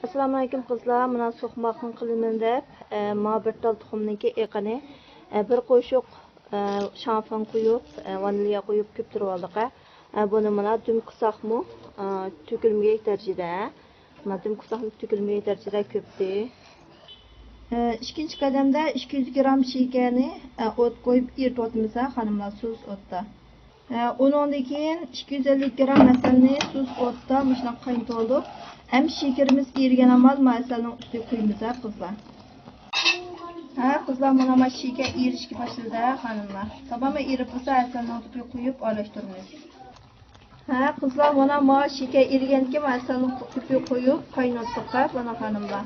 Assalomu alaykum qizlar. Mana so'qmoqni qilaman deb, mana bir tal tuxumniki eqini, bir qo'shiq shampan qo'yib, vanilya qo'yib ko'ptirib oldik. Buni mana dumqusaqmi, to'kilmagay darajada. Mana dumqusaqni to'kilmagay darajada ko'pdi. Ikkinchi qadamda 200 gram shakarni o't qo'yib eritamiz, xonimlar, suz o'tda. Ondan keyin 250 gram masalni suz o'tda mana qaynatib oldik. Hem şekerimiz erigen amal masalının üstüne koyumuz kızlar. Kızlar buna şeker erişki başladı hanımlar. Tamamı erip bu masalının üstüne koyup araştırıyoruz. Kızlar buna şeker erigen ki masalının üstüne koyup kaynattık bana hanımlar.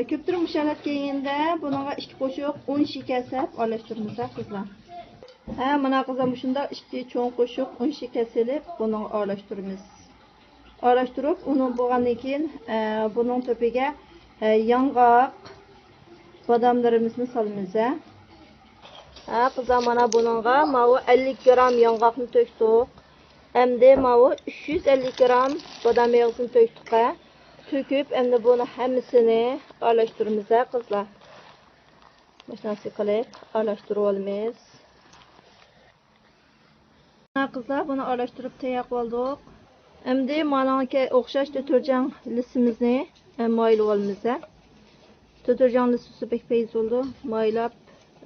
Köptürüm müşahat keyinde bununla 2 qo'shiq 10 şeker sep araştırıyoruz kızlar. Mana qizim shunda 2 cho'ng qo'shiq 10 shakar selib buni aralashtiramiz. Aralashtirib, uni bo'lgandan keyin buning to'piga yong'oq badamlarimizni solamiz. Qizim mana buningga mavu 50 gram yong'oqni to'kdik. Endi mavu 350 gram badam yog'ini to'kdik. To'kib, endi buni hammasini aralashtiramiz qizlar. Mashinasi qilib aralashtirib olamiz. Kızlar bunu araştırıp tayyor qildik. Endi mananga o'xshash deterjan lisimizni maylab olamiz. Deterjan lisi pek payz oldu. Maylab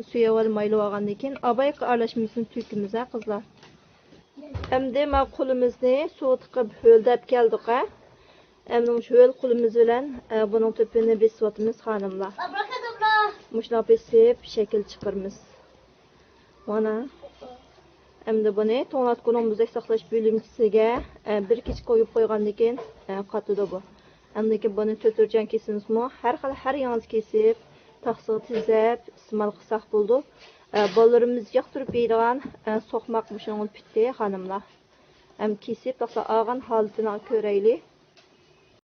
suya maylab olgandan keyin abayqa aralashmasini to'kamiz qizlar. Endi men qo'limizni suv tiqib ho'ldab keldik. Endi shu ho'l qo'limiz bilan buning to'pini besyapmiz xonimlar. Mushna besib shakl chiqaramiz. Mana Endi buni to'nglatgunimizda saqlash bo'limchisiga bir kech qo'yib qo'ygandan keyin qatidi bu. Endi buni to'tirjan kesimizmi? Har yangiz kesib, taqsiq tizab, iste'mol qilsak bo'ldi. Bolalarimiz yoqtirib yeydigan so'qmoq mushunga bitdi xonimlar. Kesib taqsiq olgan holatini ko'raylik.